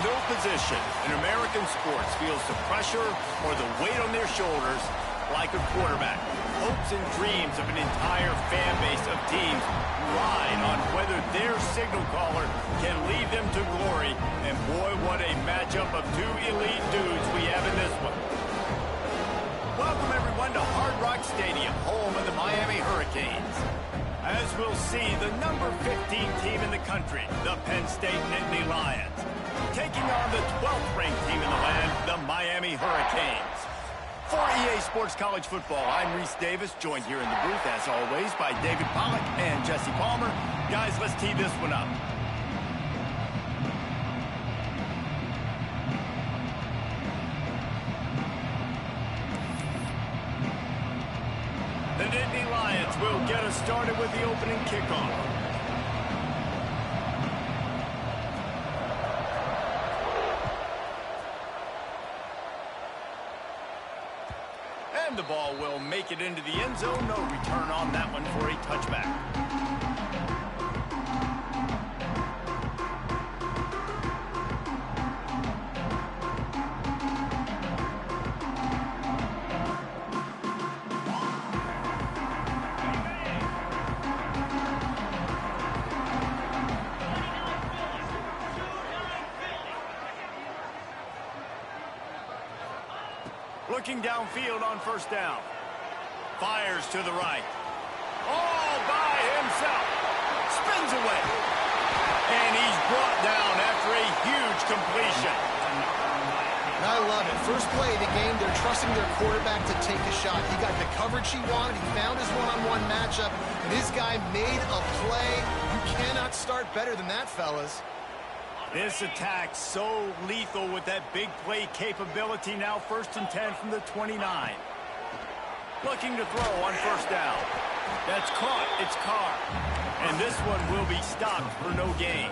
No position in American sports feels the pressure or the weight on their shoulders like a quarterback. Hopes and dreams of an entire fan base of teams ride on whether their signal caller can lead them to glory. And boy, what a matchup of two elite dudes we have in this one. Welcome everyone to Hard Rock Stadium, home of the Miami Hurricanes. As we'll see, the number 15 team in the country, the Penn State Nittany Lions, taking on the 12th ranked team in the land, the Miami Hurricanes. For EA Sports College Football, I'm Reese Davis, joined here in the booth, as always, by David Pollack and Jesse Palmer. Guys, let's tee this one up. The Nittany Lions will get us started with the opening kickoff. And the ball will make it into the end zone. No return on that one for a touchback. Looking downfield on first down. Fires to the right. All by himself. Spins away. And he's brought down after a huge completion. I love it. First play of the game, they're trusting their quarterback to take a shot. He got the coverage he wanted. He found his one-on-one matchup. And this guy made a play. You cannot start better than that, fellas. This attack so lethal with that big play capability. Now 1st and 10 from the 29. Looking to throw on first down. That's caught. It's Carr. And this one will be stopped for no gain.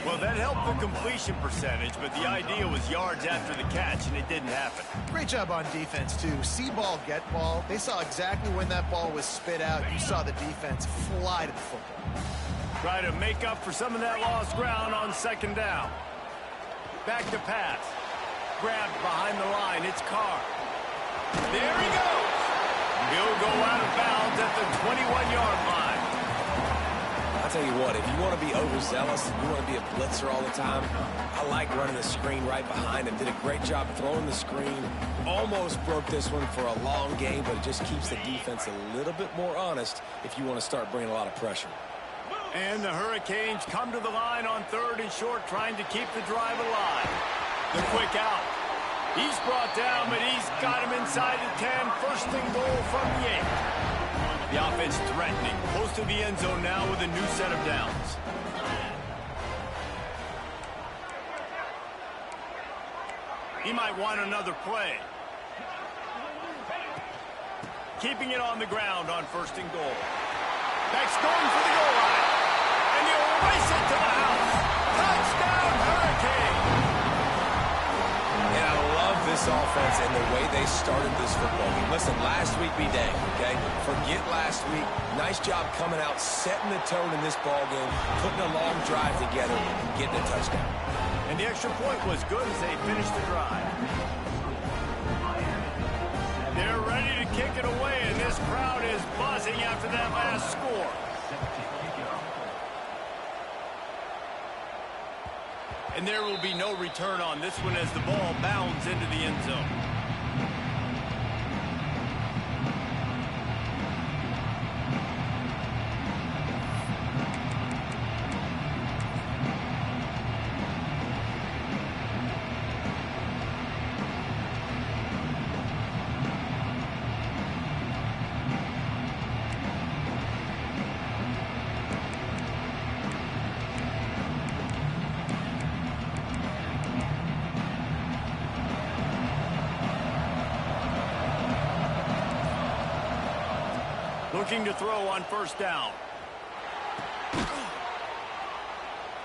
Well, that helped the completion percentage, but the idea was yards after the catch, and it didn't happen. Great job on defense, too. See ball, get ball. They saw exactly when that ball was spit out. You saw the defense fly to the football. Try to make up for some of that lost ground on second down. Back to pass. Grabbed behind the line. It's Carr. There he goes. He'll go out of bounds at the 21-yard line. I'll tell you what, if you want to be overzealous, if you want to be a blitzer all the time, I like running the screen right behind him. Did a great job throwing the screen. Almost broke this one for a long game, but it just keeps the defense a little bit more honest if you want to start bringing a lot of pressure. And the Hurricanes come to the line on 3rd and short, trying to keep the drive alive. The quick out. He's brought down, but he's got him inside the 10. 1st and goal from the 8. The offense threatening. Close to the end zone now with a new set of downs. He might want another play. Keeping it on the ground on 1st and goal. Backs going for the goal line. And he'll race it to the house. Touchdown, Hurricane! And I love this offense and the way they started this football game. Listen, last week be dang, okay? Forget last week. Nice job coming out, setting the tone in this ball game, putting a long drive together, and getting a touchdown. And the extra point was good as they finished the drive. They're ready to kick it away, and this crowd is buzzing after that last score. And there will be no return on this one as the ball bounds into the end zone. Looking to throw on first down.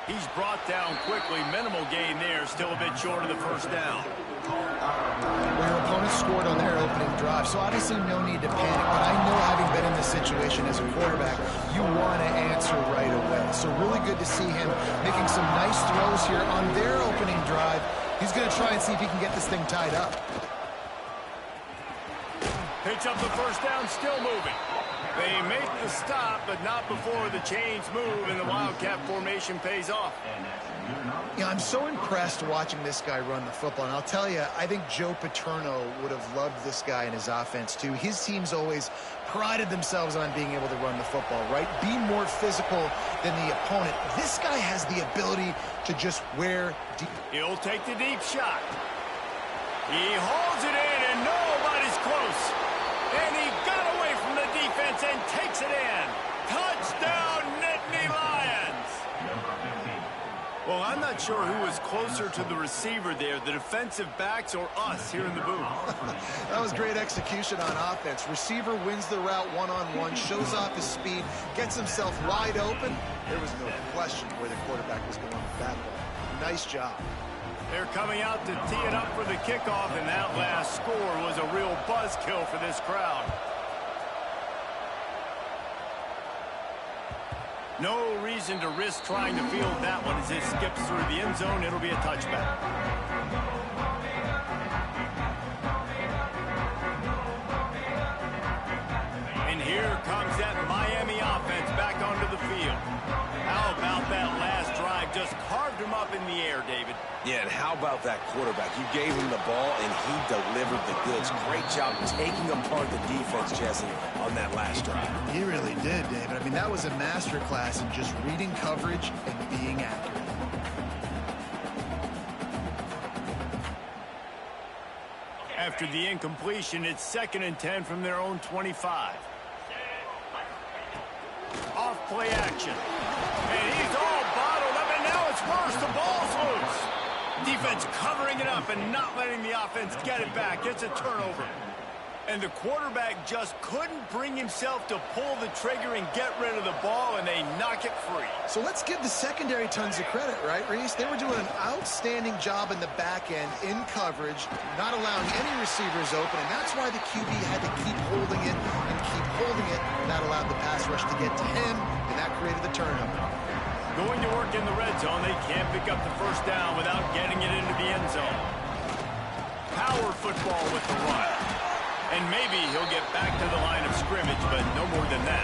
He's brought down quickly. Minimal gain there. Still a bit short of the first down. Well, your opponent scored on their opening drive, so obviously no need to panic. But I know, having been in this situation as a quarterback, you want to answer right away. So really good to see him making some nice throws here on their opening drive. He's going to try and see if he can get this thing tied up. Picks up the first down, still moving. They make the stop, but not before the chains move and the Wildcat formation pays off. Yeah, I'm so impressed watching this guy run the football. And I'll tell you, I think Joe Paterno would have loved this guy in his offense, too. His teams always prided themselves on being able to run the football, right? Be more physical than the opponent. This guy has the ability to just wear deep. He'll take the deep shot. He holds it in, and nobody's close. And he got away from the defense and takes it in. Touchdown, Nittany Lions! Well, I'm not sure who was closer to the receiver there, the defensive backs or us here in the booth. That was great execution on offense. Receiver wins the route one-on-one, shows off his speed, gets himself wide open. There was no question where the quarterback was going with that ball. Nice job. They're coming out to tee it up for the kickoff, and that last score was a real buzzkill for this crowd. No reason to risk trying to field that one as it skips through the end zone. It'll be a touchback. And here comes that Miami offense back onto the field. How about that last drive? Just carved him up in the air, David. Yeah, and how about that quarterback? You gave him the ball, and he delivered the goods. Great job taking apart the defense, Jesse, on that last drive. He really did, David. I mean, that was a masterclass in just reading coverage and being accurate. After the incompletion, it's 2nd and 10 from their own 25. Off play action. And he's all bottled up, and now it's worse. The ball's loose. Defense covering it up and not letting the offense get it back. It's a turnover. And the quarterback just couldn't bring himself to pull the trigger and get rid of the ball, and they knock it free. So let's give the secondary tons of credit, right, Reese? They were doing an outstanding job in the back end, in coverage, not allowing any receivers open, and that's why the QB had to keep holding it and keep holding it. And that allowed the pass rush to get to him, and that created the turnover. Going to work in the red zone, they can't pick up the first down without getting it into the end zone. Power football with the run. And maybe he'll get back to the line of scrimmage, but no more than that.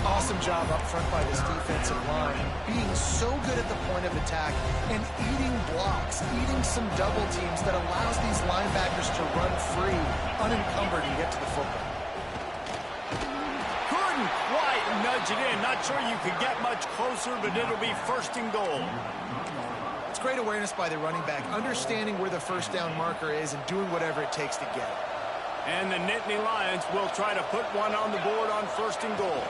Awesome job up front by this defensive line, being so good at the point of attack and eating blocks, eating some double teams that allows these linebackers to run free, unencumbered, and get to the football. Couldn't quite nudge it in. Not sure you could get much closer, but it'll be 1st and goal. It's great awareness by the running back, understanding where the first down marker is and doing whatever it takes to get it. And the Nittany Lions will try to put one on the board on 1st and goal.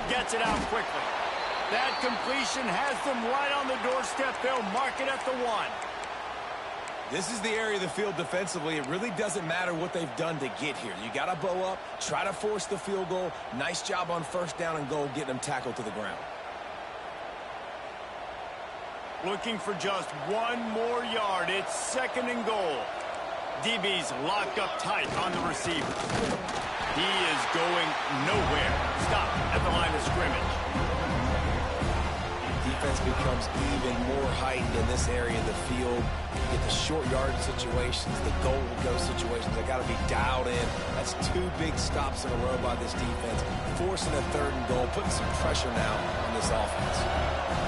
Gets it out quickly. That completion has them right on the doorstep. They'll mark it at the 1. This is the area of the field defensively. It really doesn't matter what they've done to get here. You got to bow up, try to force the field goal. Nice job on 1st down and goal, getting them tackled to the ground. Looking for just 1 more yard. It's 2nd and goal. DB's locked up tight on the receiver. He is going nowhere. Stop at the line of scrimmage. Defense becomes even more heightened in this area of the field. You get the short yard situations, the goal-to-go situations. They got to be dialed in. That's 2 big stops in a row by this defense, forcing a 3rd and goal, putting some pressure now on this offense.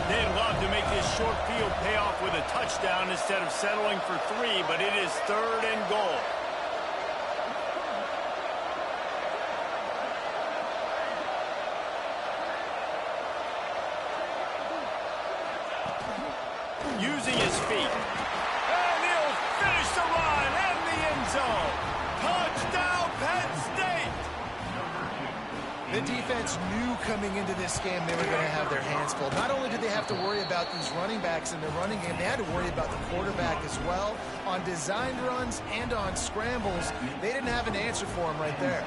They'd love to make this short field pay off with a touchdown instead of settling for 3, but it is 3rd and goal. Using his feet. And he'll finish the run in the end zone. Touchdown, Penn State! The defense knew coming into this game they were going to have their hands full. Not only did they have to worry about these running backs in the running game, they had to worry about the quarterback as well. On designed runs and on scrambles, they didn't have an answer for him right there.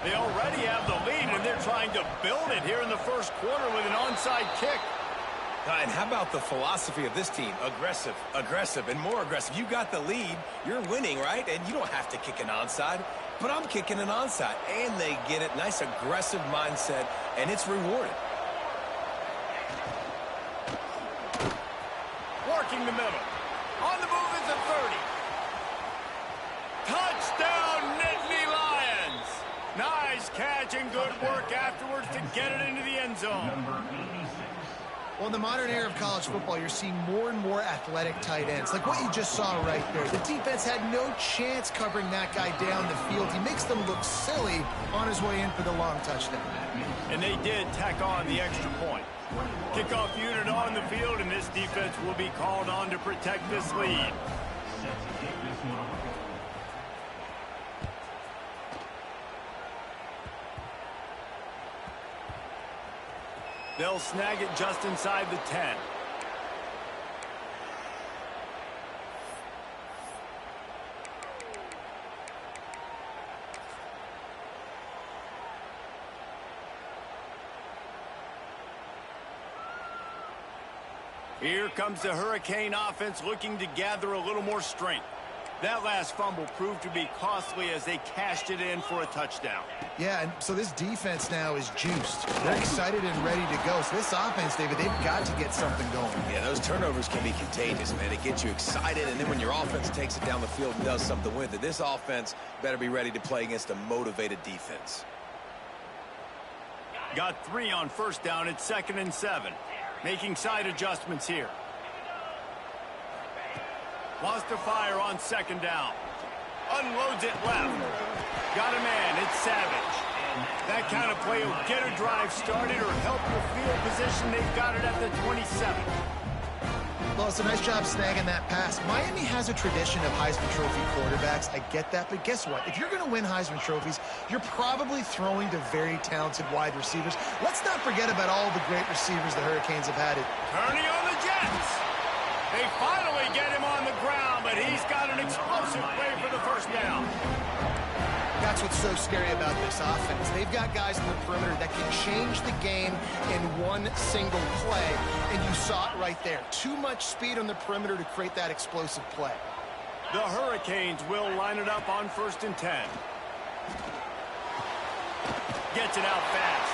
They already have the lead, and they're trying to build it here in the 1st quarter with an onside kick. And how about the philosophy of this team? Aggressive, aggressive, and more aggressive. You got the lead. You're winning, right? And you don't have to kick an onside. But I'm kicking an onside. And they get it. Nice aggressive mindset, and it's rewarded. Working the middle. On the move is a 30. Touchdown, Nittany Lions! Nice catch and good work afterwards to get it into the end zone. Well, in the modern era of college football, you're seeing more and more athletic tight ends, like what you just saw right there. The defense had no chance covering that guy down the field. He makes them look silly on his way in for the long touchdown. And they did tack on the extra point. Kickoff unit on the field, and this defense will be called on to protect this lead. They'll snag it just inside the 10. Here comes the Hurricane offense looking to gather a little more strength. That last fumble proved to be costly as they cashed it in for a touchdown. Yeah, and so this defense now is juiced. They're excited and ready to go. So this offense, David, they've got to get something going. Yeah, those turnovers can be contagious, man. It gets you excited, and then when your offense takes it down the field and does something with it, this offense better be ready to play against a motivated defense. Got 3 on first down. It's 2nd and 7. Making side adjustments here. Wants to fire on 2nd down. Unloads it left. Got a man. It's Savage. That kind of play will get a drive started or help your field position. They've got it at the 27. Well, it's a nice job snagging that pass. Miami has a tradition of Heisman Trophy quarterbacks. I get that, but guess what? If you're going to win Heisman Trophies, you're probably throwing to very talented wide receivers. Let's not forget about all the great receivers the Hurricanes have had. Turning on the Jets. They finally get him on the ground, but he's got an explosive play for the first down. That's what's so scary about this offense. They've got guys in the perimeter that can change the game in one single play, and you saw it right there. Too much speed on the perimeter to create that explosive play. The Hurricanes will line it up on 1st and 10. Gets it out fast.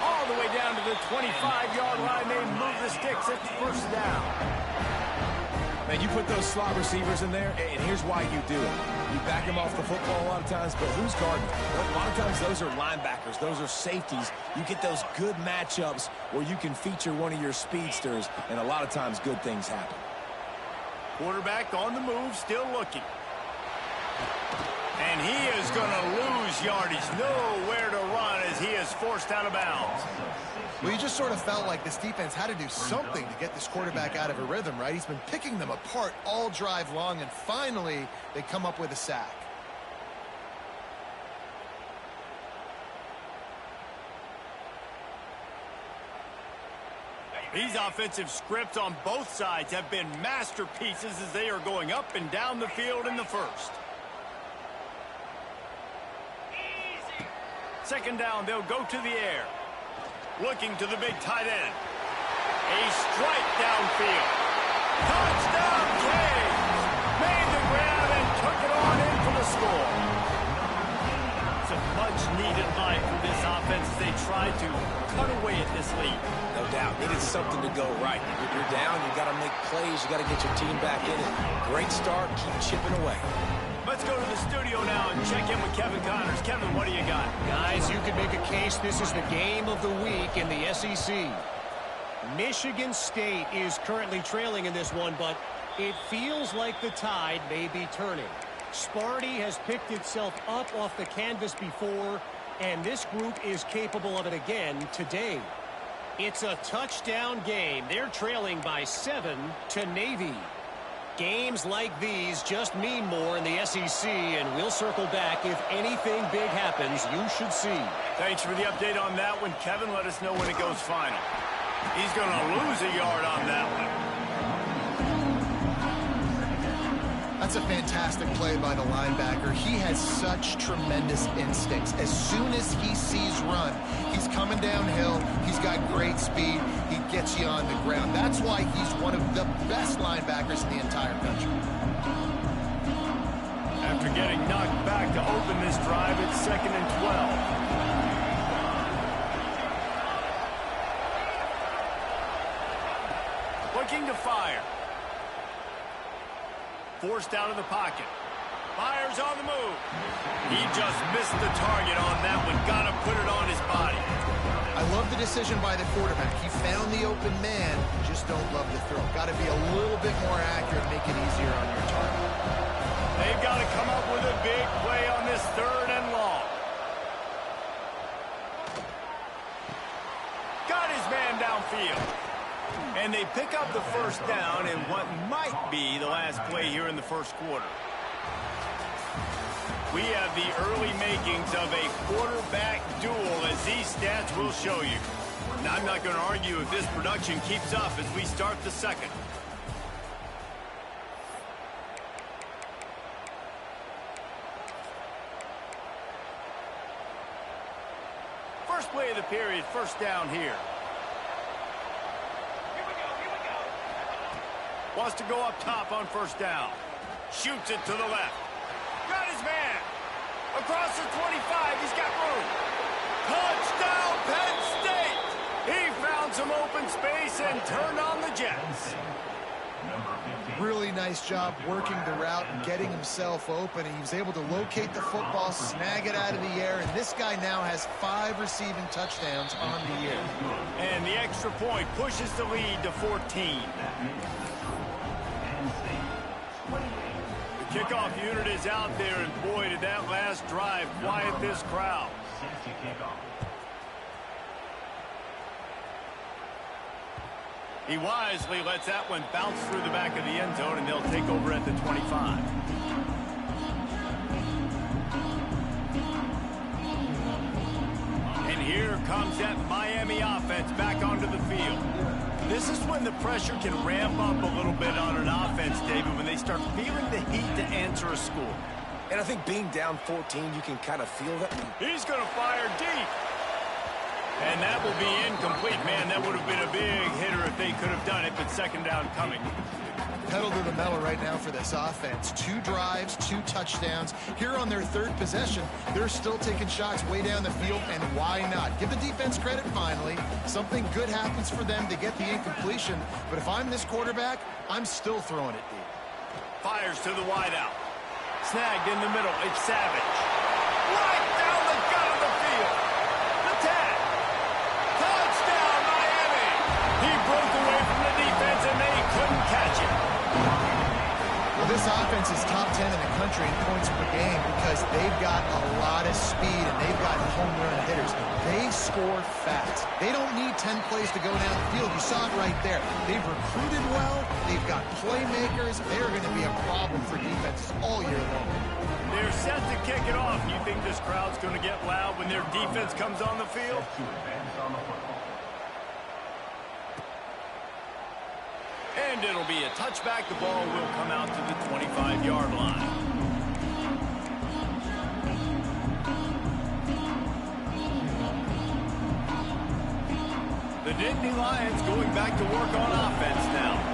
All the way down to the 25-yard line. They move the sticks at 1st down. Man, you put those slot receivers in there, and here's why you do it. You back them off the football a lot of times, but who's guarding? A lot of times those are linebackers. Those are safeties. You get those good matchups where you can feature one of your speedsters, and a lot of times good things happen. Quarterback on the move, still looking. And he is going to lose yardage. Nowhere to run as he is forced out of bounds. Well, you just sort of felt like this defense had to do something to get this quarterback out of a rhythm, right? He's been picking them apart all drive long, and finally they come up with a sack. These offensive scripts on both sides have been masterpieces as they are going up and down the field in the first. 2nd down, they'll go to the air. Looking to the big tight end. A strike downfield. Touchdown, Canes! Made the grab and took it on in for the score. It's a much-needed line for this offense as they try to cut away at this lead. No doubt. Needed something to go right. If you're down, you got to make plays. You got to get your team back in it. Great start. Keep chipping away. Let's go to the studio now and check in with Kevin Connors. Kevin, what do you got? Guys, you could make a case this is the game of the week in the SEC. Michigan State is currently trailing in this one, but it feels like the tide may be turning. Sparty has picked itself up off the canvas before, and this group is capable of it again today. It's a touchdown game. They're trailing by 7 to Navy. Games like these just mean more in the SEC, and we'll circle back if anything big happens. You should see. Thanks for the update on that one, Kevin. Let us know when it goes final. He's going to lose a yard on that one. That's a fantastic play by the linebacker. He has such tremendous instincts. As soon as he sees run, he's coming downhill. He's got great speed. He gets you on the ground. That's why he's one of the best linebackers in the entire country. After getting knocked back to open this drive, it's 2nd and 12. Looking to fire. Forced out of the pocket. Fires on the move. He just missed the target on that one. Got to put it on his body. I love the decision by the quarterback. He found the open man. Just don't love the throw. Got to be a little bit more accurate, make it easier on your target. They've got to come up with a big play on this 3rd and long. Got his man downfield. And they pick up the first down in what might be the last play here in the first quarter. We have the early makings of a quarterback duel, as these stats will show you. Now, I'm not going to argue if this production keeps up as we start the second. First play of the period, first down here. Wants to go up top on first down. Shoots it to the left. Got his man. Across the 25, he's got room. Touchdown, Penn State! He found some open space and turned on the Jets. Really nice job working the route and getting himself open. He was able to locate the football, snag it out of the air, and this guy now has 5 receiving touchdowns on the year. And the extra point pushes the lead to 14. The kickoff unit is out there, and boy, did that last drive quiet this crowd. He wisely lets that one bounce through the back of the end zone, and they'll take over at the 25. And here comes that Miami offense back onto the field. This is when the pressure can ramp up a little bit on an offense, David, when they start feeling the heat to answer a score. And I think being down 14, you can kind of feel that. He's going to fire deep. And that will be incomplete. Man, that would have been a big hitter if they could have done it, but second down coming. Pedal to the metal right now for this offense. 2 drives, 2 touchdowns. Here on their 3rd possession, they're still taking shots way down the field, and why not? Give the defense credit finally. Something good happens for them to get the incompletion, but if I'm this quarterback, I'm still throwing it deep. Fires to the wideout. Snagged in the middle. It's Savage. Right down the gut of the field. The tag. Touchdown, Miami. He broke away from the defense, and they couldn't catch him. Well, this offense is top 10 in the country in points per game because they've got a lot of speed and they've got home run hitters. They score fast. They don't need 10 plays to go down the field. You saw it right there. They've recruited well. They've got playmakers. They're going to be a problem for defenses all year long. They're set to kick it off. You think this crowd's going to get loud when their defense comes on the field? And it'll be a touchback. The ball will come out to the 25-yard line. The Nittany Lions going back to work on offense now.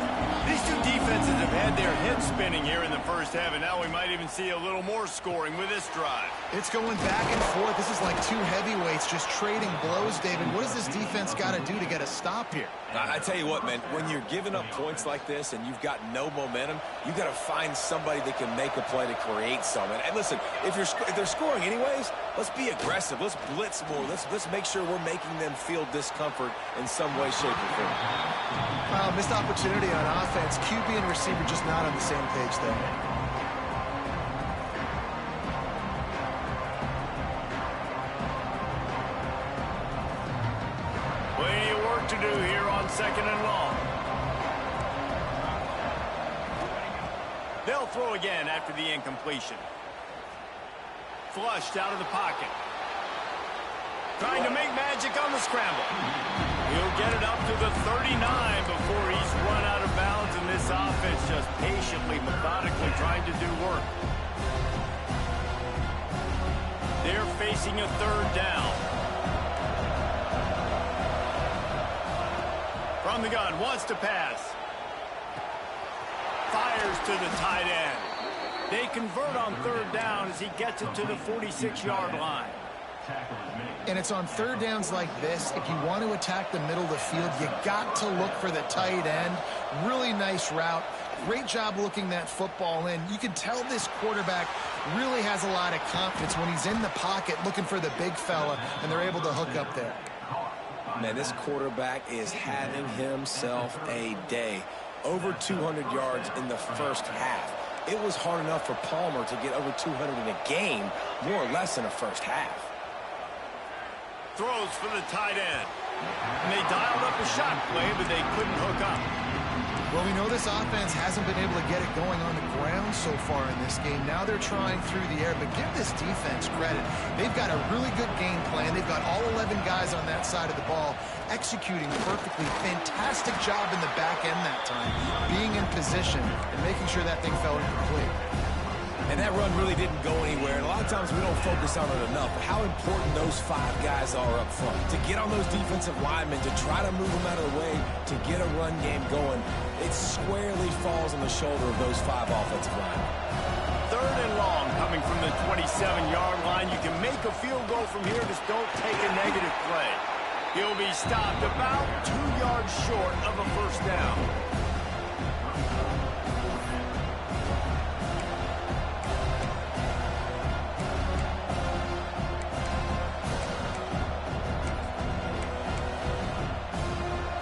These two defenses have had their heads spinning here in the first half, and now we might even see a little more scoring with this drive. It's going back and forth. This is like 2 heavyweights just trading blows, David. What does this defense got to do to get a stop here? I tell you what, man, when you're giving up points like this and you've got no momentum, you got to find somebody that can make a play to create some. And listen, if they're scoring anyways, let's be aggressive. Let's blitz more. Let's make sure we're making them feel discomfort in some way, shape, or form. Missed opportunity on offense. QB and receiver just not on the same page there. Plenty of work to do here on 2nd and long. They'll throw again after the incompletion. Flushed out of the pocket. Trying to make magic on the scramble. He'll get it up to the 39 before he's run out of bounds, and this This offense just patiently, methodically trying to do work. They're facing a third down. From the gun, wants to pass. Fires to the tight end. They convert on third down as he gets it to the 46-yard line. And it's on third downs like this, if you want to attack the middle of the field, you got to look for the tight end. Really nice route. Great job looking that football in. You can tell this quarterback really has a lot of confidence when he's in the pocket looking for the big fella, and they're able to hook up there. Man, this quarterback is having himself a day. Over 200 yards in the first half. It was hard enough for Palmer to get over 200 in a game, more or less in the first half. Throws for the tight end. And they dialed up a shot play, but they couldn't hook up. Well, we know this offense hasn't been able to get it going on the ground so far in this game. Now they're trying through the air, but give this defense credit. They've got a really good game plan. They've got all 11 guys on that side of the ball executing perfectly. Fantastic job in the back end that time, being in position and making sure that thing fell incomplete. And that run really didn't go anywhere. And a lot of times we don't focus on it enough, but how important those 5 guys are up front. To get on those defensive linemen, to try to move them out of the way, to get a run game going, it squarely falls on the shoulder of those 5 offensive linemen. Third and long coming from the 27-yard line. You can make a field goal from here, just don't take a negative play. He'll be stopped about 2 yards short of a first down.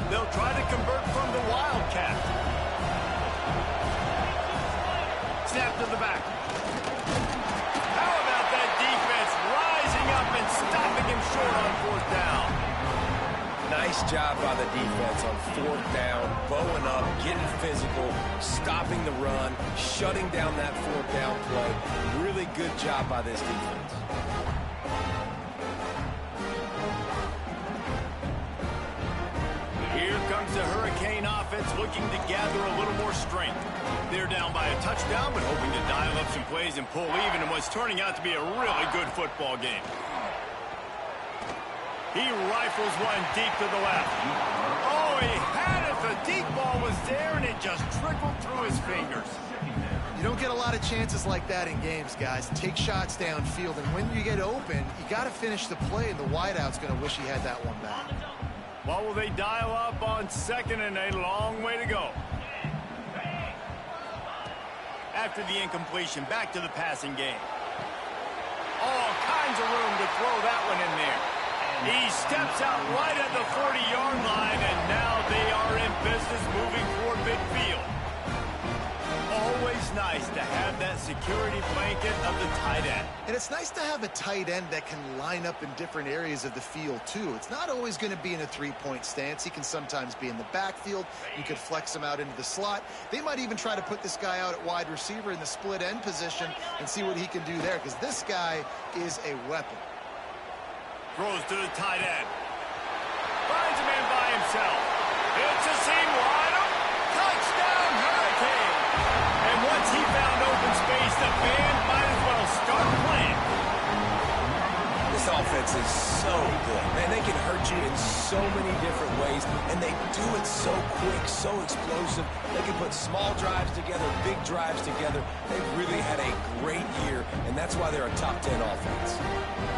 They'll try to convert from the Wildcat. Snap to the back. How about that defense rising up and stopping him short on fourth down? Nice job by the defense on fourth down, bowing up, getting physical, stopping the run, shutting down that fourth down play. Really good job by this defense. The Hurricane offense looking to gather a little more strength. They're down by a touchdown, but hoping to dial up some plays and pull even in what's turning out to be a really good football game. He rifles one deep to the left. Oh, he had it. The deep ball was there, and it just trickled through his fingers. You don't get a lot of chances like that in games, guys. Take shots downfield, and when you get open, you got to finish the play, and the wideout's going to wish he had that one back. What will they dial up on second and a long way to go? After the incompletion, back to the passing game. All kinds of room to throw that one in there. He steps out right at the 40-yard line, and now they are in business moving toward midfield. Always nice to have that security blanket of the tight end. And it's nice to have a tight end that can line up in different areas of the field, too. It's not always going to be in a three-point stance. He can sometimes be in the backfield. You could flex him out into the slot. They might even try to put this guy out at wide receiver in the split end position and see what he can do there, because this guy is a weapon. Throws to the tight end. Finds a man by himself. It's a seam wide open. Touchdown, Hurricane. And once he found open space, the band might as well start playing. This offense is so good. Man, they can hurt you in so many different ways, and they do it so quick, so explosive. They can put small drives together, big drives together. They've really had a great year, and that's why they're a top 10 offense.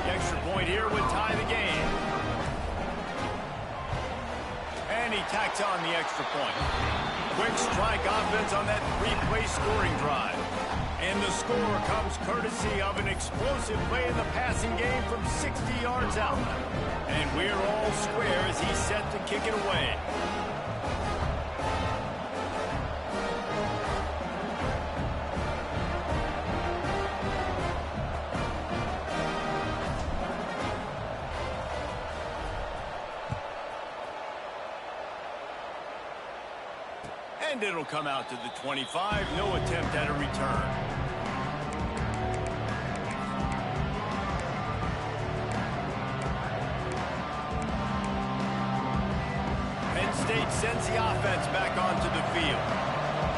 The extra point here would tie the game. And he tacks on the extra point. Quick strike offense on that three-play scoring drive. And the score comes courtesy of an explosive play in the passing game from 60 yards out. And we're all square as he's set to kick it away. And it'll come out to the 25. No attempt at a return. Penn State sends the offense back onto the field.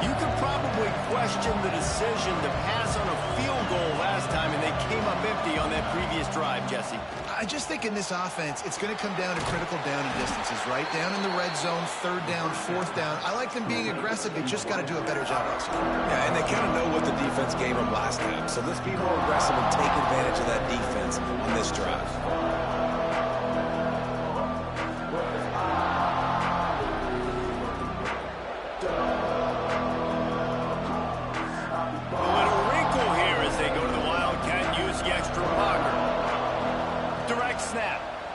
You could probably question the decision to pass on a field goal last time, and they came up empty on that previous drive, Jesse. I just think in this offense, it's going to come down to critical down and distances, right? Down in the red zone, third down, fourth down. I like them being aggressive. They just got to do a better job executing. Yeah, and they kind of know what the defense gave them last time. So let's be more aggressive and take advantage of that defense on this drive.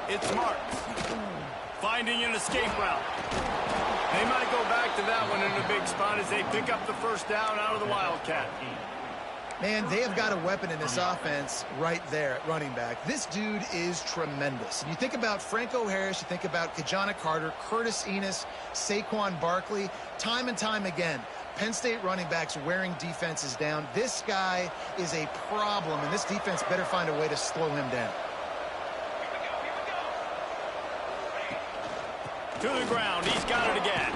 It's Marks. Finding an escape route. They might go back to that one in a big spot as they pick up the first down out of the Wildcat. Man, they have got a weapon in this offense right there at running back. This dude is tremendous. And you think about Franco Harris, you think about Kajana Carter, Curtis Enis, Saquon Barkley, time and time again. Penn State running backs wearing defenses down. This guy is a problem, and this defense better find a way to slow him down. To the ground, he's got it again.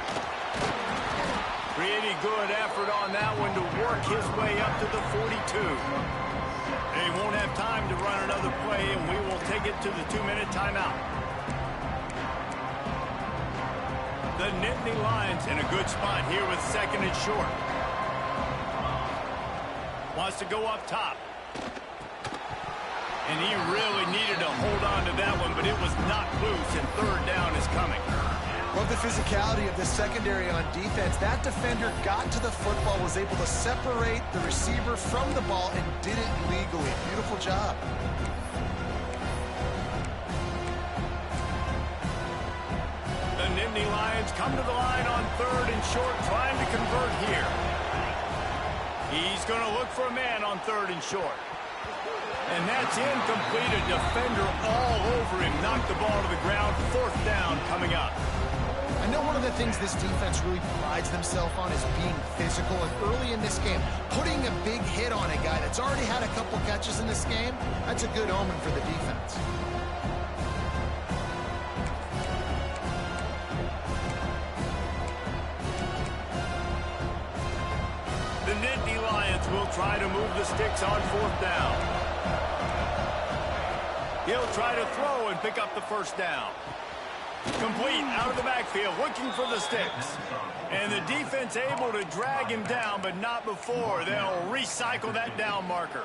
Pretty good effort on that one to work his way up to the 42. They won't have time to run another play, and we will take it to the 2-minute timeout. The Nittany Lions in a good spot here with second and short. Wants to go up top. And he really needed to hold on to that one, but it was knocked loose, and third down is coming. Love the physicality of the secondary on defense. That defender got to the football, was able to separate the receiver from the ball, and did it legally. Beautiful job. The Nittany Lions come to the line on third and short, trying to convert here. He's going to look for a man on third and short. And that's incomplete. A defender all over him. Knocked the ball to the ground. Fourth down coming up. I know one of the things this defense really prides themselves on is being physical. And early in this game, putting a big hit on a guy that's already had a couple catches in this game, that's a good omen for the defense. The Nittany Lions will try to move the sticks on fourth down. He'll try to throw and pick up the first down. Complete out of the backfield, looking for the sticks. And the defense able to drag him down, but not before. They'll recycle that down marker.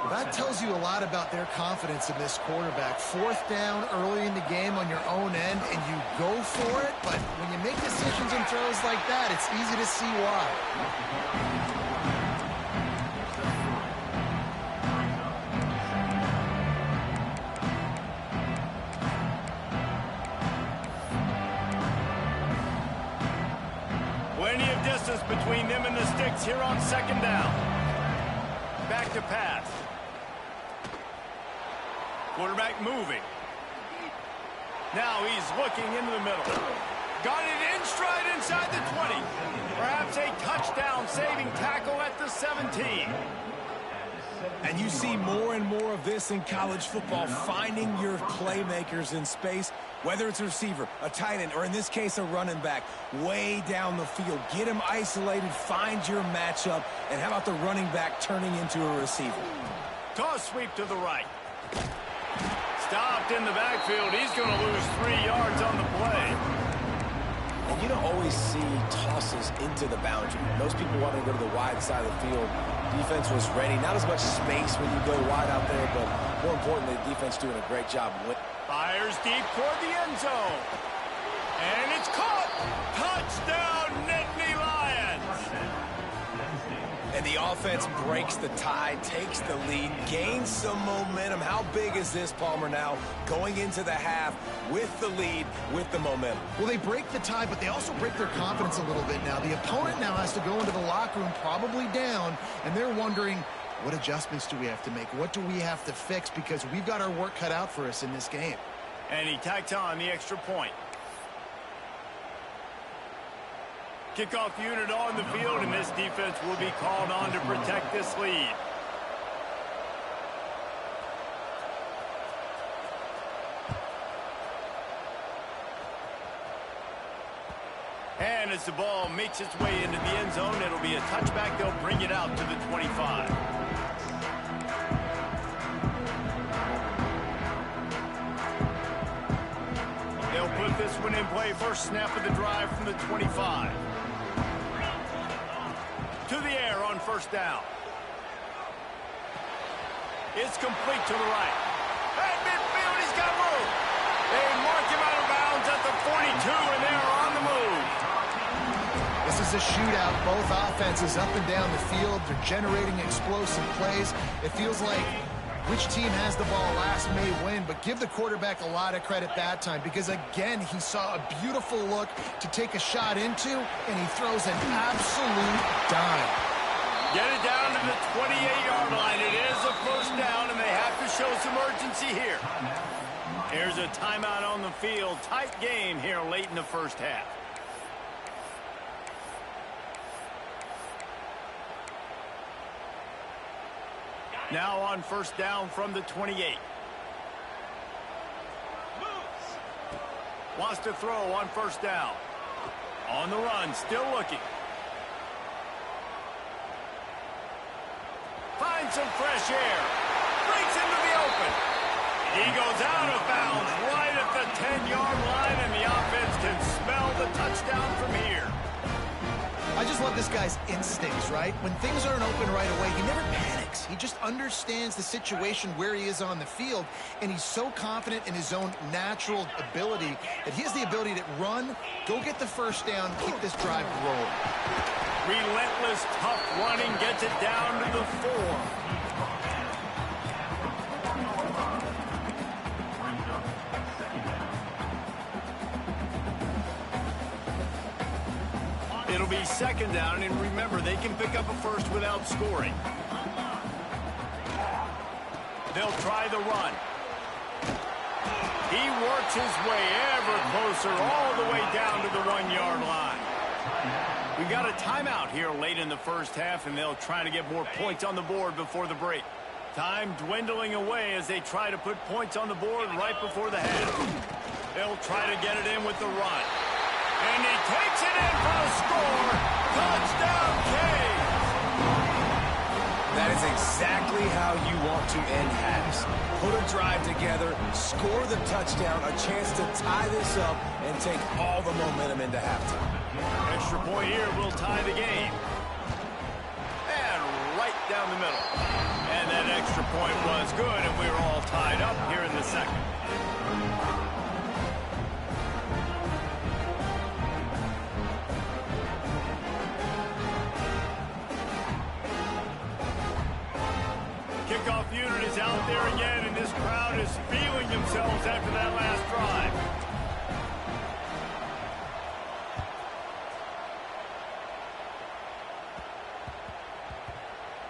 That tells you a lot about their confidence in this quarterback. Fourth down early in the game on your own end, and you go for it. But when you make decisions and throws like that, it's easy to see why. Plenty of distance between them and the sticks here on second down. Back to pass. Quarterback moving. Now he's looking into the middle. Got it in stride inside the 20. Perhaps a touchdown-saving tackle at the 17. And you see more and more of this in college football, finding your playmakers in space, whether it's a receiver, a tight end, or in this case, a running back, way down the field. Get them isolated, find your matchup, and how about the running back turning into a receiver? Toss sweep to the right. Stopped in the backfield. He's going to lose 3 yards on the play. And you don't always see tosses into the boundary. Most people want to go to the wide side of the field. Defense was ready. Not as much space when you go wide out there, but more importantly, the defense doing a great job. Fires deep toward the end zone. And it's caught. Touchdown, Nittany Lions. And the offense breaks the tie, takes the lead, gains some momentum. How big is this, Palmer, now going into the half with the lead, with the momentum? Well, they break the tie, but they also break their confidence a little bit now. The opponent now has to go into the locker room probably down, and they're wondering, what adjustments do we have to make? What do we have to fix? Because we've got our work cut out for us in this game. And he tacked on the extra point. Kickoff unit on the field, and this defense will be called on to protect this lead. And as the ball makes its way into the end zone, it'll be a touchback. They'll bring it out to the 25. They'll put this one in play. First snap of the drive from the 25. To the air on first down. It's complete to the right. At midfield, he's got room. They mark him out of bounds at the 42, and they're on the move. This is a shootout. Both offenses up and down the field. They're generating explosive plays. It feels like which team has the ball last may win, but give the quarterback a lot of credit that time because, again, he saw a beautiful look to take a shot into, and he throws an absolute dime. Get it down to the 28-yard line. It is a first down, and they have to show some urgency here. Here's a timeout on the field. Tight game here late in the first half. Now on first down from the 28. Wants to throw on first down. On the run, still looking. Finds some fresh air. Breaks into the open. He goes out of bounds right at the 10-yard line, and the offense can smell the touchdown from here. I just love this guy's instincts, right? When things aren't open right away, he never panics. He just understands the situation where he is on the field, and he's so confident in his own natural ability that he has the ability to run, go get the first down, keep this drive rolling. Relentless, tough running gets it down to the 4. It'll be second down, and remember, they can pick up a first without scoring. They'll try the run. He works his way ever closer all the way down to the 1-yard line. We've got a timeout here late in the first half, and they'll try to get more points on the board before the break. Time dwindling away as they try to put points on the board right before the half. They'll try to get it in with the run. And he takes it in for a score. Touchdown, Canes. That is exactly how you want to end halves. Put a drive together, score the touchdown, a chance to tie this up, and take all the momentum into halftime. Extra point here will tie the game. And right down the middle. And that extra point was good, and we were all tied up here in the second. Kickoff unit is out there again, and this crowd is feeling themselves after that last drive.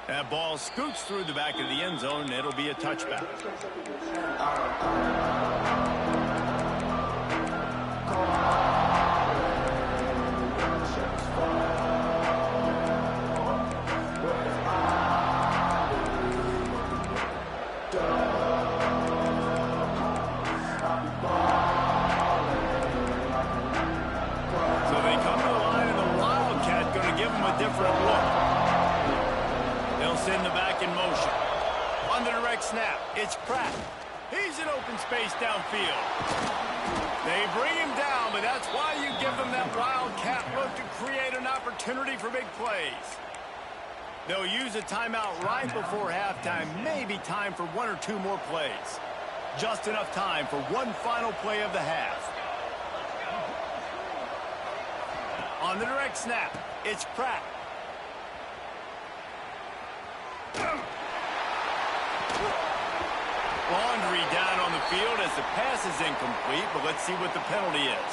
That ball scoots through the back of the end zone, and it'll be a touchback. Different look. They'll send the back in motion. On the direct snap, it's Pratt. He's in open space downfield. They bring him down, but that's why you give them that wildcat look to create an opportunity for big plays. They'll use a timeout right before halftime. Maybe time for one or two more plays. Just enough time for one final play of the half. On the direct snap, it's Pratt. Laundry down on the field as the pass is incomplete, but let's see what the penalty is.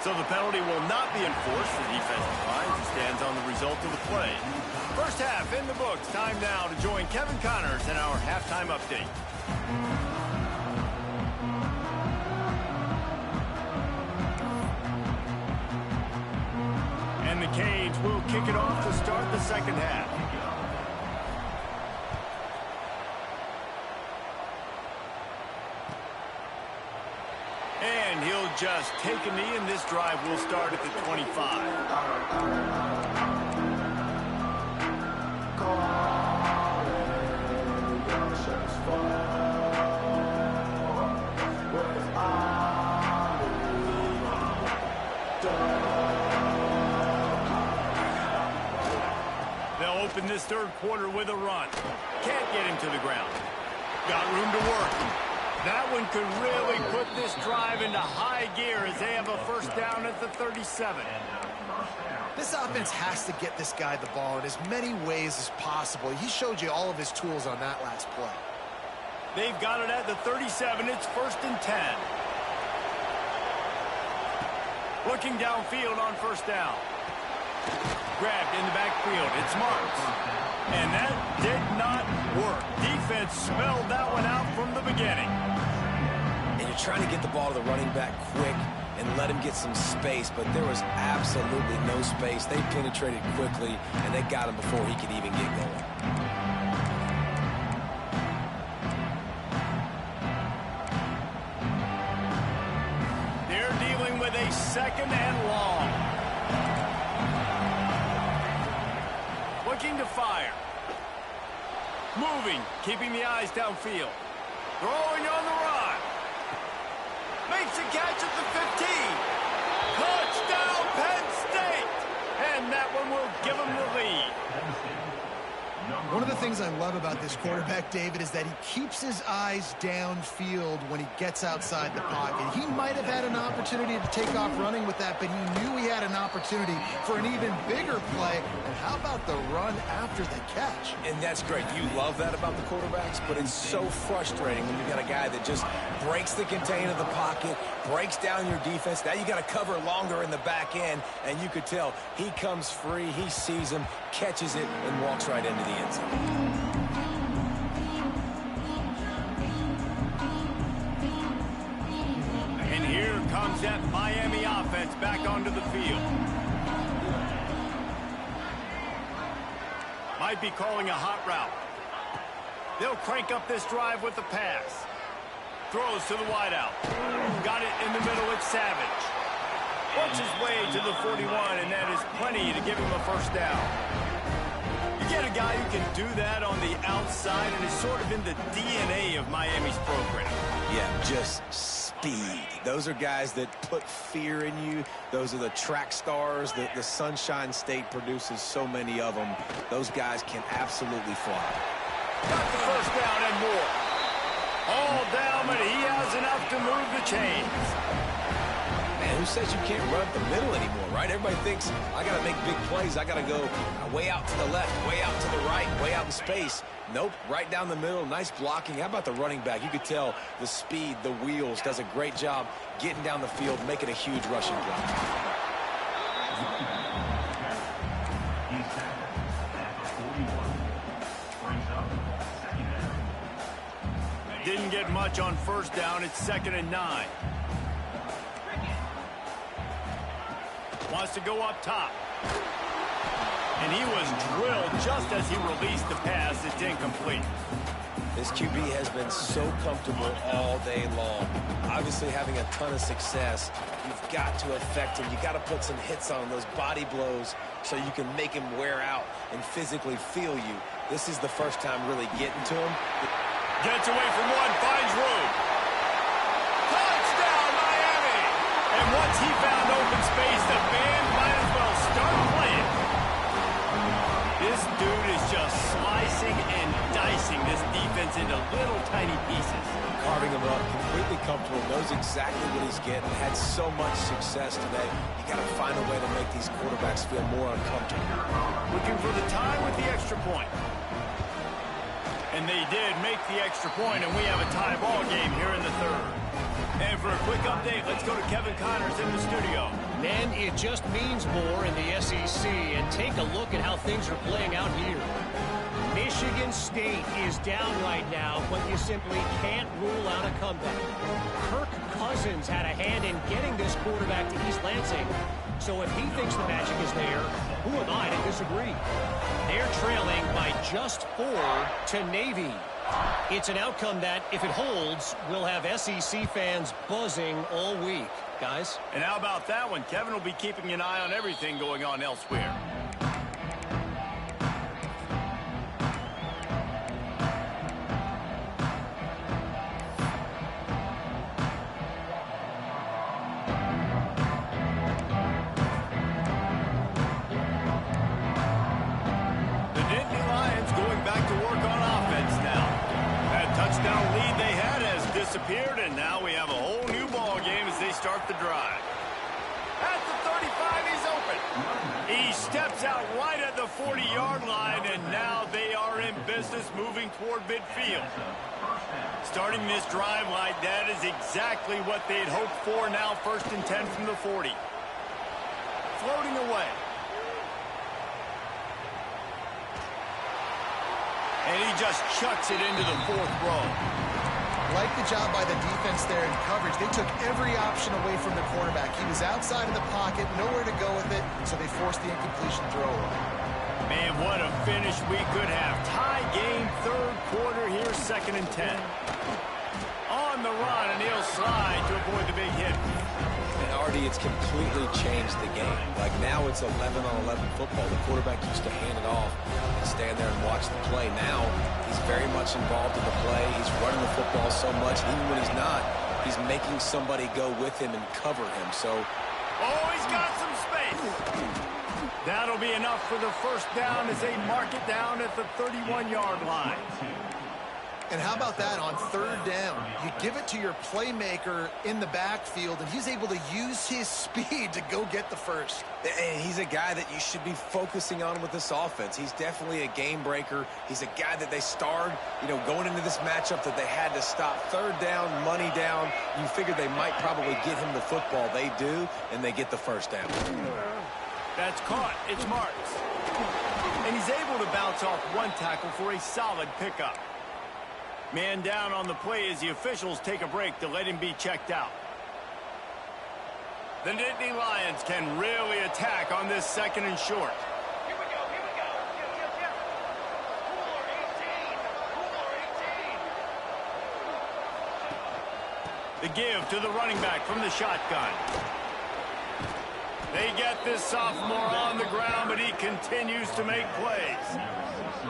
So the penalty will not be enforced. The defensive line stands on the result of the play. First half in the books. Time now to join Kevin Connors in our halftime update. And the Canes will kick it off to start the second half. And he'll just take a knee, and this drive will start at the 25. They'll open this third quarter with a run. Can't get him to the ground. Got room to work. That one could really put this drive into high gear as they have a first down at the 37. This offense has to get this guy the ball in as many ways as possible. He showed you all of his tools on that last play. They've got it at the 37. It's 1st and 10. Looking downfield on first down. Grabbed in the backfield. It's Marks. And that did not work. Defense smelled that one out from the beginning. And you're trying to get the ball to the running back quick and let him get some space, but there was absolutely no space. They penetrated quickly, and they got him before he could even get going. They're dealing with a 2nd and long. Looking to fire. Moving, keeping the eyes downfield. Throwing on the run. Makes a catch at the 15. Touchdown, Penn State! And that one will give them the lead. One of the things I love about this quarterback, David, is that he keeps his eyes downfield when he gets outside the pocket. He might have had an opportunity to take off running with that, but he knew he had an opportunity for an even bigger play. And how about the run after the catch? And that's great. You love that about the quarterbacks, but it's so frustrating when you got a guy that just breaks the contain of the pocket, breaks down your defense. Now you got to cover longer in the back end, and you could tell he comes free, he sees him, catches it, and walks right into the end zone. And here comes that Miami offense back onto the field. Might be calling a hot route. They'll crank up this drive with the pass. Throws to the wideout. Got it in the middle. It's Savage. Works his way to the 41, and that is plenty to give him a first down. You get a guy who can do that on the outside, and it's sort of in the DNA of Miami's program. Yeah, just speed. Those are guys that put fear in you. Those are the track stars. The Sunshine State produces so many of them. Those guys can absolutely fly. Got the first down and more. All down, but he has enough to move the chains. Man, who says you can't run up the middle anymore, right? Everybody thinks, I got to make big plays. I got to go way out to the left, way out to the right, way out in space. Nope, right down the middle. Nice blocking. How about the running back? You could tell the speed, the wheels, does a great job getting down the field, making a huge rushing play. Didn't get much on first down. It's 2nd and 9. Wants to go up top. And he was drilled just as he released the pass. It's incomplete. This QB has been so comfortable all day long. Obviously having a ton of success. You've got to affect him. You've got to put some hits on those body blows so you can make him wear out and physically feel you. This is the first time really getting to him. Gets away from one, finds room. Touchdown, Miami! And once he found open space, the band might as well start playing. This dude is just slicing and dicing this defense into little tiny pieces. Carving him up, completely comfortable, knows exactly what he's getting, had so much success today. You got to find a way to make these quarterbacks feel more uncomfortable. Looking for the tie with the extra point. And they did make the extra point, and we have a tie ball game here in the third. And for a quick update, let's go to Kevin Connors in the studio. Men, it just means more in the SEC, and take a look at how things are playing out here. Michigan State is down right now, but you simply can't rule out a comeback. Kirk Cousins had a hand in getting this quarterback to East Lansing. So if he thinks the magic is there, who am I to disagree? They're trailing by just 4 to Navy. It's an outcome that, if it holds, will have SEC fans buzzing all week. Guys? And how about that one? Kevin will be keeping an eye on everything going on elsewhere. Disappeared, and now we have a whole new ball game as they start the drive. At the 35, he's open. He steps out right at the 40-yard line, and now they are in business moving toward midfield. Starting this drive like that is exactly what they'd hoped for. Now 1st and 10 from the 40. Floating away. And he just chucks it into the 4th row. Like the job by the defense there in coverage. They took every option away from the quarterback. He was outside of the pocket, nowhere to go with it, so they forced the incompletion throw away. Man, what a finish we could have. Tie game, 3rd quarter here, 2nd and 10. On the run, and he'll slide to avoid the big hit. And Artie, it's completely changed the game. Like now it's 11-on-11 football. The quarterback used to hand it off and stand there and watch the play. Now he's very much involved in the play. He's running the football so much, even when he's not, he's making somebody go with him and cover him. So, oh, he's got some space. That'll be enough for the 1st down as they mark it down at the 31-yard line. And how about that on 3rd down? You give it to your playmaker in the backfield, and he's able to use his speed to go get the first. And he's a guy that you should be focusing on with this offense. He's definitely a game breaker. He's a guy that they starred, going into this matchup that they had to stop. 3rd down, money down. You figured they might probably get him the football. They do, and they get the 1st down. That's caught. It's Marks. And he's able to bounce off one tackle for a solid pickup. Man down on the play as the officials take a break to let him be checked out. The Nittany Lions can really attack on this 2nd and short. Here we go. The give to the running back from the shotgun. They get this sophomore on the ground, but he continues to make plays.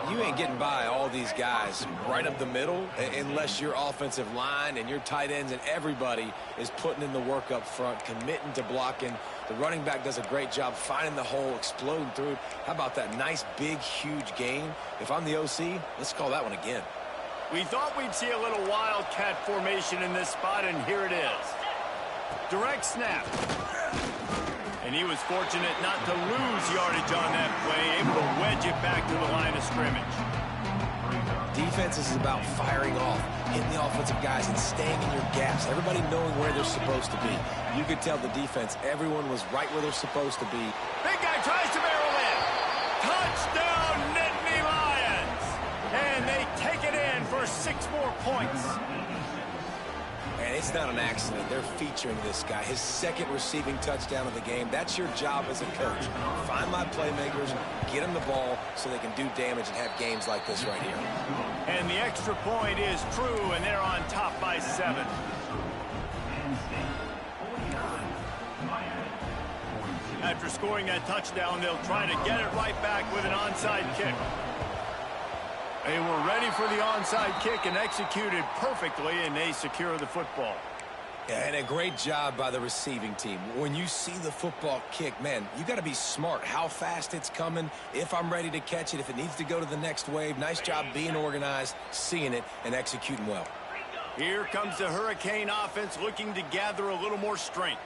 You ain't getting by all these guys right up the middle unless your offensive line and your tight ends and everybody is putting in the work up front, committing to blocking. The running back does a great job finding the hole, exploding through it. How about that nice, big, huge gain? If I'm the OC, let's call that one again. We thought we'd see a little wildcat formation in this spot, and here it is. Direct snap. And he was fortunate not to lose yardage on that play, able to wedge it back to the line of scrimmage. Defense is about firing off, hitting the offensive guys and staying in your gaps, everybody knowing where they're supposed to be. You could tell the defense, everyone was right where they're supposed to be. Big guy tries to barrel in. Touchdown, Nittany Lions! And they take it in for 6 more points. And it's not an accident. They're featuring this guy. His 2nd receiving touchdown of the game. That's your job as a coach. Find my playmakers, get them the ball so they can do damage and have games like this right here. And the extra point is true, and they're on top by 7. After scoring that touchdown, they'll try to get it right back with an onside kick. They were ready for the onside kick and executed perfectly, and they secure the football. Yeah, and a great job by the receiving team. When you see the football kick, man, you got to be smart. How fast it's coming, if I'm ready to catch it, if it needs to go to the next wave. Nice job being organized, seeing it, and executing well. Here comes the Hurricane offense looking to gather a little more strength.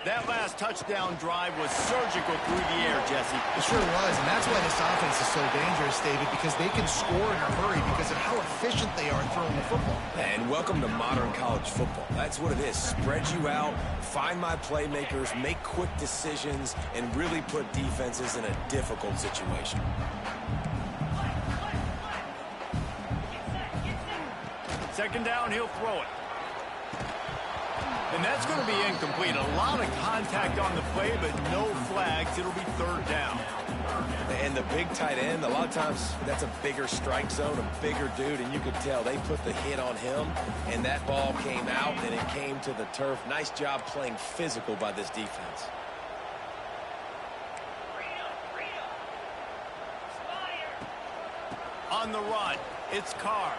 That last touchdown drive was surgical through the air, Jesse. It sure was, and that's why this offense is so dangerous, David, because they can score in a hurry because of how efficient they are throwing the football. And welcome to modern college football. That's what it is. Spread you out, find my playmakers, make quick decisions, and really put defenses in a difficult situation. Second down, he'll throw it. And that's going to be incomplete. A lot of contact on the play, but no flags. It'll be 3rd down. And the big tight end, a lot of times that's a bigger strike zone, a bigger dude, and you could tell they put the hit on him, and that ball came out, and it came to the turf. Nice job playing physical by this defense. On the run, it's Carr.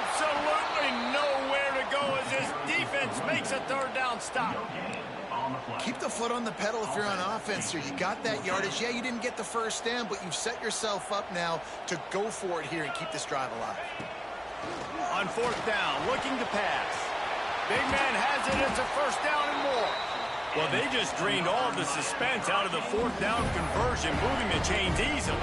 Absolutely nowhere to go as this defense makes a third down stop. Keep the foot on the pedal if you're on offense here. You got that yardage. Yeah, you didn't get the first down, but you've set yourself up now to go for it here and keep this drive alive. On fourth down, looking to pass. Big man has it. It's a first down and more. Well, they just drained all of the suspense out of the fourth down conversion, moving the chains easily.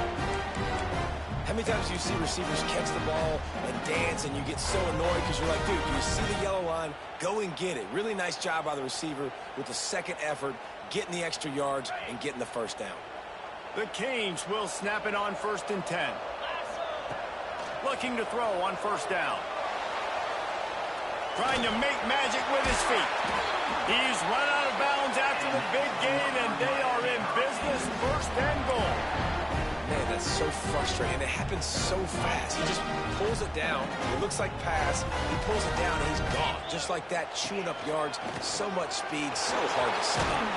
How many times do you see receivers catch the ball and dance and you get so annoyed because you're like, dude, do you see the yellow line? Go and get it. Really nice job by the receiver with the second effort, getting the extra yards and getting the first down. The Canes will snap it on 1st and 10. Looking to throw on first down. Trying to make magic with his feet. He's run out of bounds after the big gain, and they are in business, 1st and goal. Man, that's so frustrating. It happens so fast. He just pulls it down. It looks like pass. He pulls it down, and he's gone. Just like that, chewing up yards. So much speed, so hard to set up.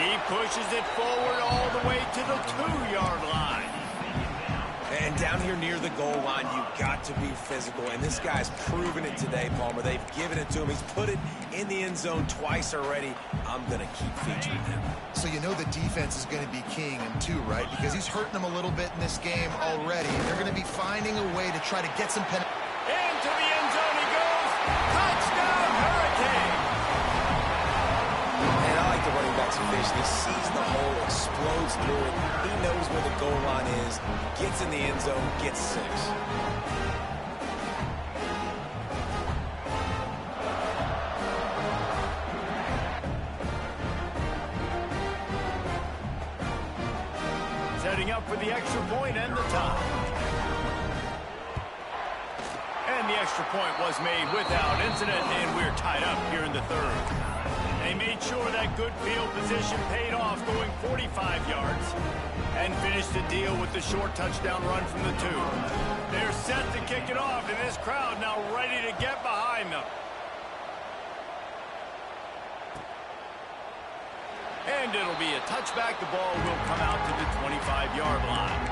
He pushes it forward all the way to the 2-yard line. And down here near the goal line, you've got to be physical. And this guy's proven it today, Palmer. They've given it to him. He's put it in the end zone twice already. I'm going to keep featuring him. So you know the defense is going to be keying him too, right? Because he's hurting them a little bit in this game already. They're going to be finding a way to try to get some penalty. Into the end zone he goes. Touchdown, Hurricane. And I like the running back's vision. He sees the hole, explodes through it. He knows where the goal line is, gets in the end zone, gets 6. Setting up for the extra point and the tie. And the extra point was made without incident, and we're tied up here in the 3rd. They made sure that good field position paid off, going 45 yards, and finished the deal with the short touchdown run from the 2. They're set to kick it off, and this crowd now ready to get behind them. And it'll be a touchback. The ball will come out to the 25-yard line.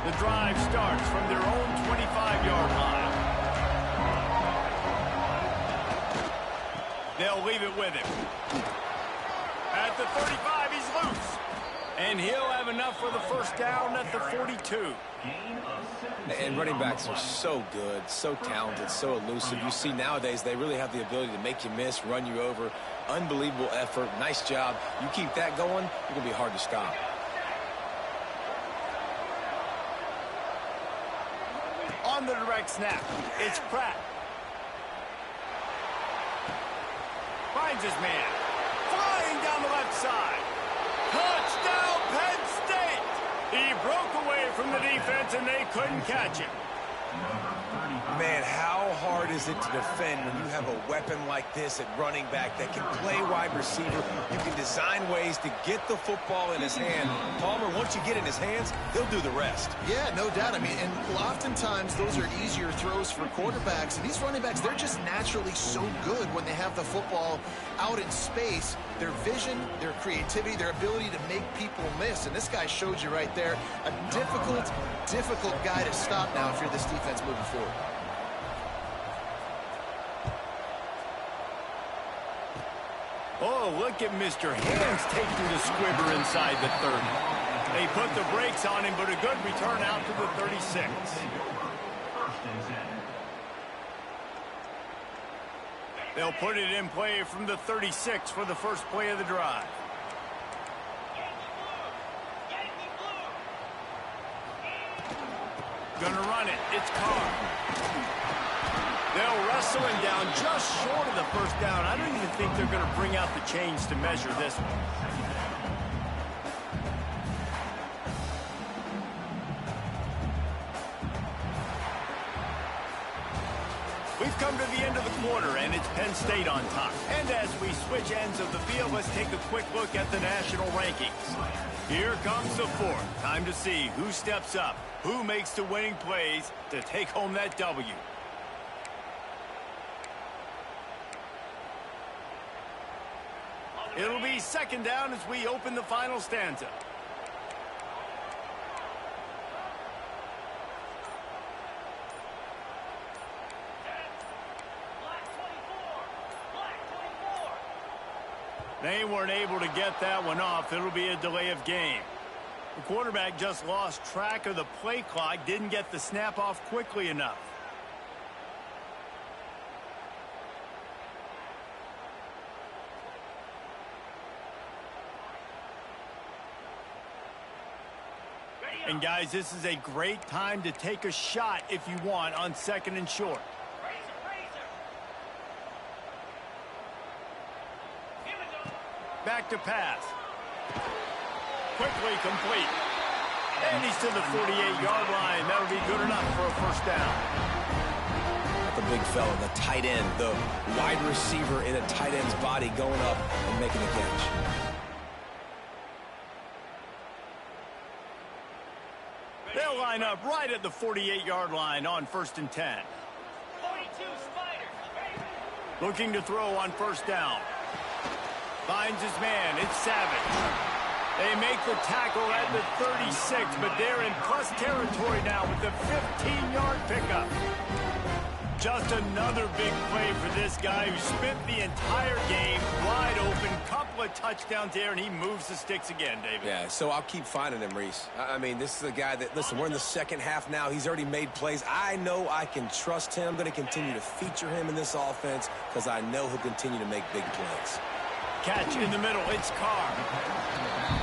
The drive starts from their own 25-yard line. They'll leave it with him. At the 35, he's loose. And he'll have enough for the first down at the 42. And running backs are so good, so talented, so elusive. You see nowadays they really have the ability to make you miss, run you over. Unbelievable effort. Nice job. You keep that going, it's going to be hard to stop. On the direct snap, it's Pratt. Finds his man. Flying down the left side. Touchdown, Penn State! He broke away from the defense, and they couldn't catch him. Man, how hard is it to defend when you have a weapon like this at running back that can play wide receiver? You can design ways to get the football in his hand. Palmer, once you get it in his hands, he'll do the rest. Yeah, no doubt. I mean, and oftentimes those are easier throws for quarterbacks. And these running backs, they're just naturally so good when they have the football out in space. Their vision, their creativity, their ability to make people miss. And this guy showed you right there, a difficult guy to stop now if you're this defense moving forward. Oh, look at Mr. Hands taking the squibber inside the 30. They put the brakes on him, but a good return out to the 36. They'll put it in play from the 36 for the first play of the drive. Gonna run it. It's Carr. They'll wrestle him down just short of the first down. I don't even think they're going to bring out the chains to measure this one. We've come to the end of the quarter, and it's Penn State on top. And as we switch ends of the field, let's take a quick look at the national rankings. Here comes the fourth. Time to see who steps up, who makes the winning plays to take home that W. It'll be second down as we open the final stanza. They weren't able to get that one off. It'll be a delay of game. The quarterback just lost track of the play clock, didn't get the snap off quickly enough. And guys, this is a great time to take a shot if you want on second and short. Back to pass. Quickly complete. And he's to the 48-yard line. That'll be good enough for a first down. The big fella, the tight end, the wide receiver in a tight end's body going up and making a catch. They'll line up right at the 48-yard line on 1st and 10. 42 Spider. Looking to throw on first down. Finds his man. It's Savage. They make the tackle at the 36, but they're in plus territory now with the 15-yard pickup. Just another big play for this guy who spent the entire game wide open. Couple of touchdowns there, and he moves the sticks again, David. Yeah, so I'll keep finding him, Reese. I mean, this is a guy that, listen, we're in the second half now. He's already made plays. I know I can trust him. I'm going to continue to feature him in this offense because I know he'll continue to make big plays. Catch in the middle. It's Carr.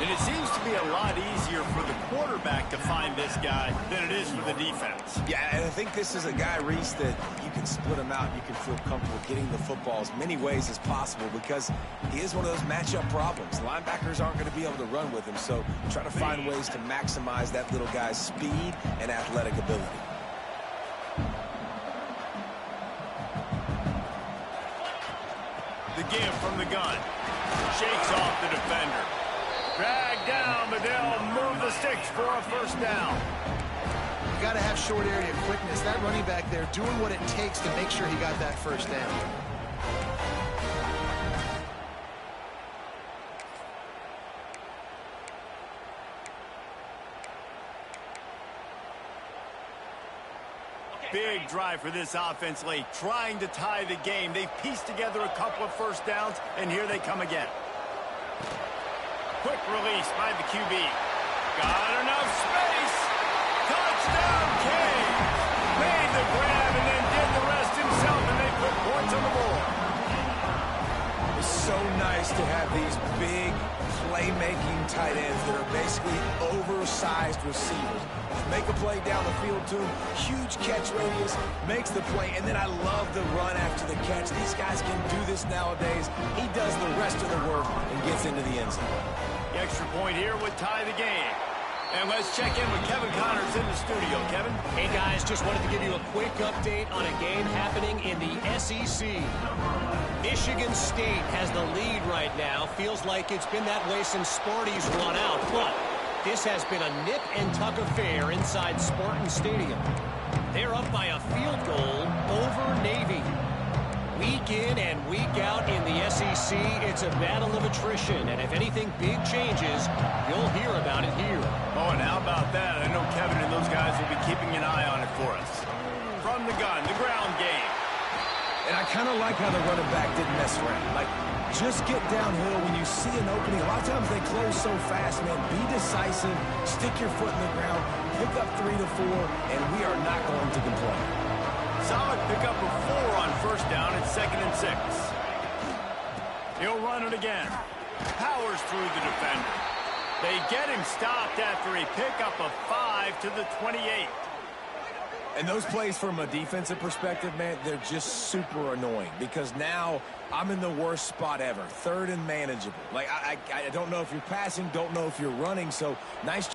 And it seems to be a lot easier for the quarterback to find this guy than it is for the defense. Yeah, and I think this is a guy, Reese, that you can split him out. You can feel comfortable getting the football as many ways as possible because he is one of those matchup problems. Linebackers aren't going to be able to run with him, so try to find ways to maximize that little guy's speed and athletic ability. The give from the gun. Shakes off the defender. Dragged down, but they'll move the sticks for a first down. You got to have short area quickness. That running back there doing what it takes to make sure he got that first down. Big drive for this offense late, trying to tie the game. They've pieced together a couple of first downs, and here they come again. Quick release by the QB. Got enough space. Touchdown, King. Made the grab and then did the rest himself, and they put points on the board. It's so nice to have these big playmaking tight ends that are basically oversized receivers. Make a play down the field to him, huge catch radius, makes the play, and then I love the run after the catch. These guys can do this nowadays. He does the rest of the work and gets into the end zone. The extra point here would tie the game. And let's check in with Kevin Connors in the studio. Kevin? Hey, guys, just wanted to give you a quick update on a game happening in the SEC. Michigan State has the lead right now. Feels like it's been that way since Sparty's run out, but this has been a nip-and-tuck affair inside Spartan Stadium. They're up by a field goal over Navy. Week in and week out in the SEC, it's a battle of attrition, and if anything big changes, you'll hear about it here. Oh, and how about that? I know Kevin and those guys will be keeping an eye on it for us. From the gun, the ground game. And I kind of like how the running back didn't mess around. Like, just get downhill when you see an opening. A lot of times they close so fast, man. Be decisive, stick your foot in the ground, pick up 3 to 4, and we are not going to complain. Solid pickup of 4 on first down at 2nd and 6. He'll run it again. Powers through the defender. They get him stopped after a pickup of 5 to the 28. And those plays from a defensive perspective, man, they're just super annoying because now I'm in the worst spot ever. 3rd and manageable. Like, I don't know if you're passing, don't know if you're running, so nice